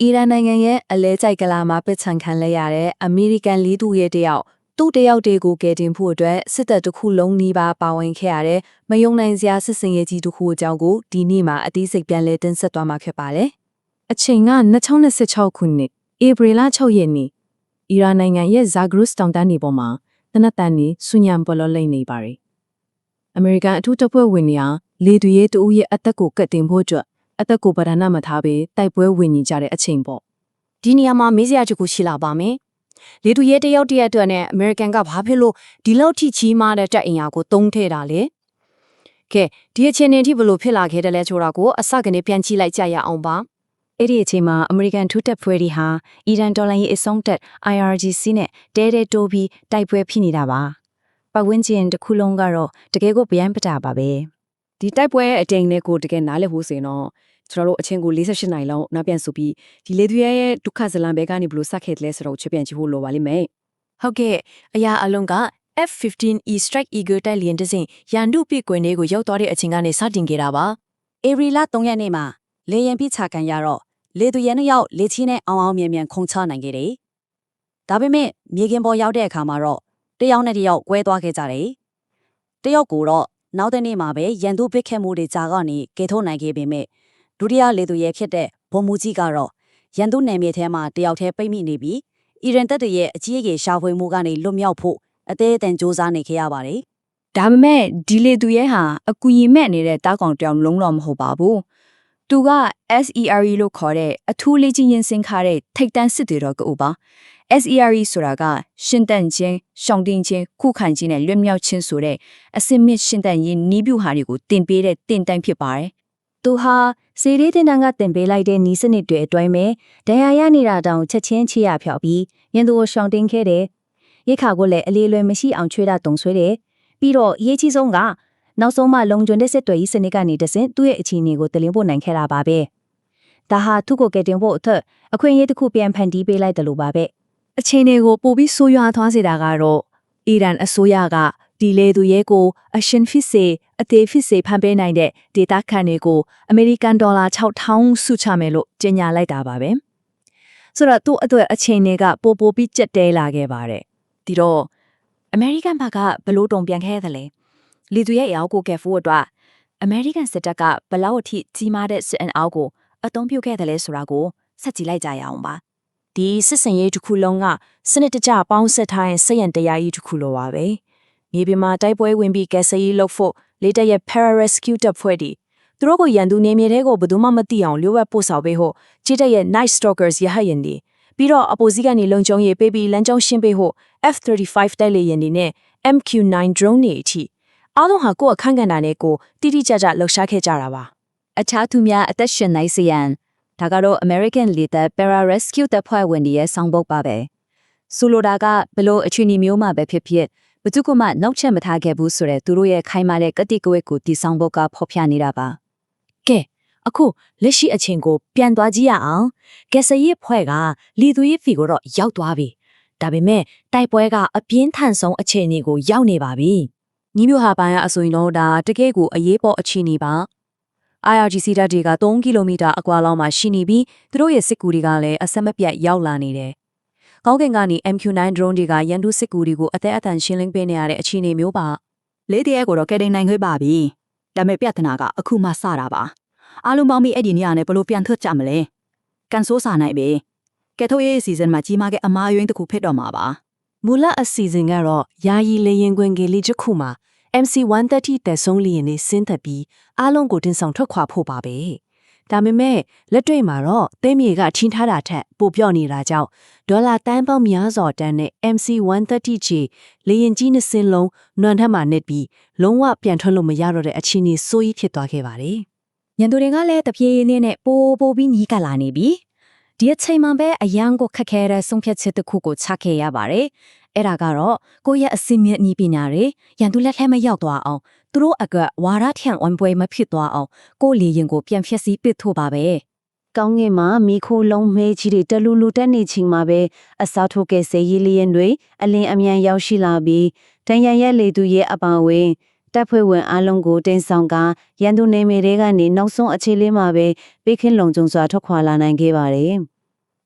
အီရန်နိုင်ငံရဲ့အလဲကျိုက်ကလာမှာပစ်ချန်ခံလဲရတဲ့အမေရိကန်လေးသူရဲ့တယောက်သူ့တယောက်တည်းကိုကယ်တင်ဖို့အတွက်စစ်တပ်တစ်ခုလုံးနီးပါးပါဝင်ခဲ့ရတဲ့မယုံနိုင်စရာစစ်စင်ရေးကြီးတစ်ခုအကြောင်းကိုဒီနေ့မှာအသေးစိတ်ပြန်လည်တင်ဆက်သွားမှာဖြစ်ပါတယ်။အချိန်က2026ခုနှစ်ဧပြီလ6ရက်နေ့အီရန်နိုင်ငံရဲ့ဇာဂရုစ်တောင်တန်းနေပေါ်မှာတနက်တန်နေဆူညံပေါ်လောလိမ့်နေပါတယ်။အမေရိကန်အထူးတပ်ဖွဲ့ဝင်များလေသူရဲတဦးရဲ့အသက်ကိုကယ်တင်ဖို့အတွက်အသက်ကိုပဓာနမထားပြီးတိုက်ပွဲဝင်နေကြတဲ့အချိန်ပေါ့ဒီနေရာမှာမေးစရာတစ်ခုရှိလာပါမယ်လေသူရဲတယောက်တရက်အတွက်နဲ့အမေရိကန်ကဘာဖြစ်လို့ဒီလောက်ထိကြီးမားတဲ့တပ်အင်အားကိုတုံးထည့်တာလဲကဲဒီအခြေအနေထိဘလို့ဖြစ်လာခဲ့တယ်လဲဆိုတာကိုအစကနေပြန်ကြည့်လိုက်ကြရအောင်ပါအဲ့ဒီအချိန်မှာအမေရိကန်ထူးတပ်ဖွဲ့တွေဟာအီရန်ဒေါ်လာရေးအစုံတက် IRGC နဲ့တဲတိုးပြီးတိုက်ပွဲဖြစ်နေတာပါပတ်ဝန်းကျင်တစ်ခုလုံးကတော့တကယ်ကိုဗျမ်းပတာပါပဲဒီတိုက်ပွဲရဲ့အတိမ်နဲ့ကိုတကယ်နားလည်ဖို့ဆိုရင်တော့ကျွန်တော်တို့အချင်းကို48နိုင်လောက်နောက်ပြန်ဆိုပြီးဒီလေသူရဲရဲ့ဒုက္ခဇလံဘဲကနေဘလို့ဆက်ခဲ့တယ်လဲဆိုတော့ချက်ပြန်ကြည့်ဖို့လိုပါလိမ့်မယ်ဟုတ်ကဲ့အရာအလုံးက F-15E Strike Eagle တိုက်လျင်တစင်ရန်တုပိကွင်တွေကိုရောက်သွားတဲ့အချိန်ကနေစတင်ခဲ့တာပါဧပြီလ3ရက်နေ့မှာလေရင်ပိချခံရတော့လေသူရဲနှစ်ယောက်လေချင်းနဲ့အောင်အောင်မြင်မြင်ခုံချနိုင်ခဲ့တယ်ဒါပေမဲ့မြေကင်းပေါ်ရောက်တဲ့အခါမှာတော့တယောက်နဲ့တယောက်ကွဲသွားခဲ့ကြတယ်တယောက်ကိုတော့နောက်တဲ့နေ့မှာပဲရန်သူပစ်ခတ်မှုတွေကြာကနေကယ်ထုတ်နိုင်ခဲ့ပေမဲ့ဒုတိယလေသူရဲဖြစ်တဲ့ဘုံမူကြီးကတော့ရန်သူနယ်မြေထဲမှာတယောက်တည်းပိတ်မိနေပြီးအီရန်တပ်တွေရဲ့အကြီးအကျယ်ရှာဖွေမှုကနေလွတ်မြောက်ဖို့အသေးအတန်စ조사နေခဲ့ရပါတယ်။ဒါပေမဲ့ဒီလေသူရဲဟာအကူအညီမဲ့နေတဲ့တားကောင်တောင်လုံးတော့မဟုတ်ပါဘူး။သူက SERE လို့ခေါ်တဲ့အထူးလေ့ကျင့်ရေးစင်ခါတဲ့ထိတ်တန့်စစ်တွေတော့ကူပါ။ SERE ဆိုတာကရှင်တန်ချင်းရှောင်းတင်ချင်းခုခံချင်းနဲ့လွတ်မြောက်ချင်းဆိုတဲ့အစစ်မြစ်ရှင်တန်ရေးနီးပြူဟာတွေကိုတင်ပေးတဲ့တင်တန်းဖြစ်ပါတယ်။သူဟာစေရီတင်တန်းကတင်ပေးလိုက်တဲ့နီးစနစ်တွေအတွင်းမှာဒဏ်ရာရနေတာတောင်ချက်ချင်းချရဖြောက်ပြီးရင်သူကိုရှောင်းတင်ခဲ့တယ်။ရိခါကိုလည်းအလေးလွယ်မရှိအောင်ချွေးတာတုံဆွဲတယ်။ပြီးတော့အရေးကြီးဆုံးကနောက်ဆုံးမှလုံခြုံတဲ့စစ်တွေစနစ်ကနေတဆင့်သူ့ရဲ့အခြေအနေကိုတလင်းပို့နိုင်ခဲ့တာပါပဲ။ဒါဟာသူ့ကိုကယ်တင်ဖို့အတွက်အခွင့်အရေးတစ်ခုပြန်ဖန်တီးပေးလိုက်တယ်လို့ပါပဲ။အခြေအနေကိုပိုပြီးဆိုးရွားသွားစေတာကတော့အီရန်အစိုးရကဒီလေသူရဲကိုအရှင်ဖြစ်စေအသေးဖြစ်စေဖန်ပေးနိုင်တဲ့ဒေတာခန်တွေကိုအမေရိကန်ဒေါ်လာ6000စုချမယ်လို့ကြေညာလိုက်တာပါပဲ။ဆိုတော့သူ့အတွက်အချိန်တွေကပိုပြီးကြက်တဲလာခဲ့ပါတယ်။ဒီတော့အမေရိကန်ဘက်ကဘလို့တုံပြန်ခဲ့သလဲ။လေသူရဲအအောင်ကိုကယ်ဖို့အတွက်အမေရိကန်စစ်တပ်ကဘလောက်အထိကြီးမားတဲ့စစ်အင်အားကိုအသုံးပြုခဲ့တယ်လဲဆိုတာကိုဆက်ကြည့်လိုက်ကြရအောင်ပါ။ဒီစစ်စင်ရေးတစ်ခုလုံးကစနစ်တကျပေါင်းဆက်ထားရင်စက်ရန်တရားကြီးတစ်ခုလိုပါပဲ။မြေပြင်မှာတိုက်ပွဲဝင်ပြီးကယ်ဆယ်ရေးလုပ်ဖို့လေတပ်ရဲ့ Para-Rescue တပ်ဖွဲ့တွေသူတို့ကိုရန်သူနေမြေတွေကိုဘယ်သူမှမသိအောင်လျှို့ဝှက်ပို့ဆောင်ပေးဖို့ခြေတပ်ရဲ့ Night Stalkers ရဟတ်ယာဉ်တွေပြီးတော့အပိုစီးကနေလုံခြုံရေးပေးပြီးလမ်းကြောင်းရှင်းပေးဖို့ F-35 တိုက်လေယာဉ်တွေနဲ့ MQ-9 drone တွေအထိအားလုံးဟာကိုယ့်အခန်းကဏ္ဍနဲ့ကိုတိတိကျကျလှုပ်ရှားခဲ့ကြတာပါအခြားသူများအသက်ရှင်နိုင်စေရန်ဒါကတော့ American လေတပ် Para-Rescue တပ်ဖွဲ့ဝင်တွေရဲ့ဆောင်ပုဒ်ပါပဲဆိုလိုတာကဘလို့အခြေအနေမျိုးမှပဲဖြစ်ဖြစ်ဘသူကမှနောက်ချက်မထားခဲ့ဘူးဆိုတဲ့သူတို့ရဲ့ခိုင်မာတဲ့ကတိကဝတ်ကိုတည်ဆောင်ဖို့ကဖော်ပြနေတာပါကဲအခုလက်ရှိအချိန်ကိုပြန်သွားကြည့်ရအောင်ကက်ဆယ်ရေးဖွဲ့ကလီသူရေးဖီကိုတော့ရောက်သွားပြီဒါပေမဲ့တိုက်ပွဲကအပြင်းထန်ဆုံးအခြေအနေကိုရောက်နေပါပြီညီမျိုးဟာပိုင်းအဆိုရင်တော့ဒါတကယ့်ကိုအရေးပေါ်အခြေအနေပါ IRGC ဓာတ်တွေက3ကီလိုမီတာအကွာလောက်မှာရှိနေပြီးသူတို့ရဲ့စစ်ကူတွေကလည်းအဆက်မပြတ်ရောက်လာနေတယ်ကောင်းကင်ကနေ MQ-9 drone တွေကရန်သူစစ်ကူတွေကိုအသက်အတန်ရှင်းလင်းပေးနေရတဲ့အခြေအနေမျိုးပါလေးတရဲကိုတော့ကယ်တင်နိုင်ခွင့်ပါပြီဒါပေမဲ့ပြဿနာကအခုမှစတာပါအားလုံးပေါင်းပြီးအဲ့ဒီနေရာနဲ့ဘလို့ပြန်ထွက်ကြမလဲကန်ဆိုးစာနိုင်ပဲကဲထုတ်ရေးအစီအစဉ်မှာကြီးမားတဲ့အမားယွင်းတစ်ခုဖြစ်တော့မှာပါမူလအစီအစဉ်ကတော့ယာယီလေရင်ခွင်ကလေးတစ်ခုမှာ MC-130 တက်ဆုံးလီရင်လေးဆင်းသက်ပြီးအားလုံးကိုတင်ဆောင်ထွက်ခွာဖို့ပါပဲဒါပေမဲ့လက်တွေ့မှာတော့သိမြေကထင်းထားတာထက်ပိုပြော့နေတာကြောင့်ဒေါ်လာတန်းပေါင်းများစွာတန်းနဲ့ MC-130J လေရင်ကြီးနှစ်စင်းလုံးနွမ်းထက်မှနစ်ပြီးလုံးဝပြန်ထွက်လို့မရတော့တဲ့အခြေအနေဆိုးကြီးဖြစ်သွားခဲ့ပါတယ်။ရန်သူတွေကလည်းတပြေးရင်းနဲ့ပိုပြီးညီးကပ်လာနေပြီ။ဒီအချိန်မှပဲအရန်ကိုခက်ခဲတဲ့ဆုံးဖြတ်ချက်တစ်ခုကိုချခဲ့ရပါတယ်။အဲ့ဒါကတော့ကိုယ့်ရဲ့အစင်မြင့်ညီးပညာတွေရန်သူလက်ထဲမရောက်သွားအောင်သူတို့အကဝါရထံအွန်ပွဲမဖြစ်သွားအောင်ကိုလေရင်ကိုပြန်ဖြည့်ဆည်းပစ်ထုတ်ပါပဲကောင်းငင်မှာမိခိုးလုံးမဲကြီးတွေတလူလူတက်နေချိန်မှာပဲအစားထိုးကဲစေးရီလျင်တွေအလင်းအမြန်ရောက်ရှိလာပြီးတန်ရန်ရဲ့လေသူရဲ့အပန်ဝင်တပ်ဖွဲ့ဝင်အလုံးကိုတင်ဆောင်ကရန်သူနေမြေတွေကနေနောက်ဆုံးအခြေလေးမှာပဲပေးခင်းလုံခြုံစွာထွက်ခွာလာနိုင်ခဲ့ပါတယ်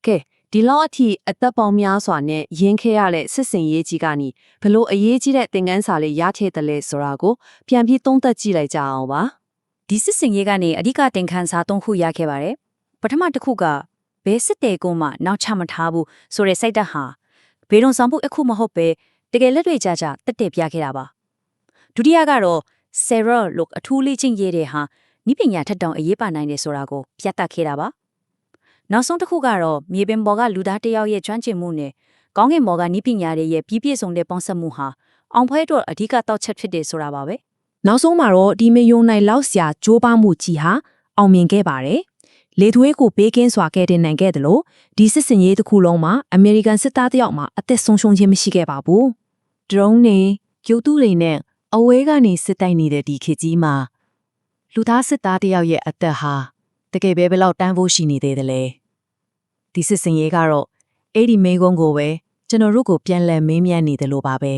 ကဲဒီလောက်အထိအသက်ပေါင်းများစွာနဲ့ရင်းခဲရတဲ့စစ်စင်ရေးကြီးကနေဘလို့အရေးကြီးတဲ့သင်ခန်းစာလေးရခဲ့တယ်လဲဆိုတာကိုပြန်ပြီးသုံးသပ်ကြည့်လိုက်ကြအောင်ပါ ဒီစစ်စင်ရေးကနေအဓိကတင်ခန်းစာ၃ခုရခဲ့ပါတယ်ပထမတစ်ခုကဘဲစစ်တဲကုန်းမှာနောက်ချမထားဘူးဆိုတဲ့စိတ်ဓာတ်ဟာဘေးလုံဆောင်မှုအခုမဟုတ်ပဲတကယ်လက်တွေ့ကြကြတက်တက်ပြခဲ့တာပါဒုတိယကတော့ဆယ်ရော့လို့အထူးလေးချင်းရေးတဲ့ဟာနိပညာထက်တောင်အရေးပါနိုင်တယ်ဆိုတာကိုပြသခဲ့တာပါနောက်ဆုံးတစ်ခုကတော့မြေပြင်ပေါ်ကလူသားတစ်ယောက်ရဲ့ကျွမ်းကျင်မှုနဲ့ကောင်းကင်ဘော်ကနိပညာတွေရဲ့ပြည့်စုံတဲ့ပေါင်းစပ်မှုဟာအောင်ဖွဲအတွက်အဓိကတောက်ချက်ဖြစ်တယ်ဆိုတာပါပဲ နောက်ဆုံးမှာတော့ဒီမယုံနိုင်လောက်စရာကြိုးပမ်းမှုကြီးဟာအောင်မြင်ခဲ့ပါတယ်လေသွေးကိုပေးကင်းစွာကဲတင်နိုင်ခဲ့တယ်လို့ဒီစစ်စင်ရေးတစ်ခုလုံးမှာအမေရိကန်စစ်သားတစ်ယောက်မှအသက်ဆုံးရှုံးခြင်းမရှိခဲ့ပါဘူးဒရုန်းတွေကျိုးတူးတွေနဲ့အဝဲကနေစစ်တိုက်နေတဲ့ဒီခေတ်ကြီးမှာလူသားစစ်သားတစ်ယောက်ရဲ့အသက်ဟာတကယ်ပဲဘယ်လောက်တန်းဖို့ရှိနေသေးတယ်လဲဒီစစ်စင်ရေးကတော့အဲ့ဒီမိကုန်းကိုပဲကျွန်တော်တို့ကိုပြန်လည်မေးမြန်းနေတယ်လို့ပါပဲ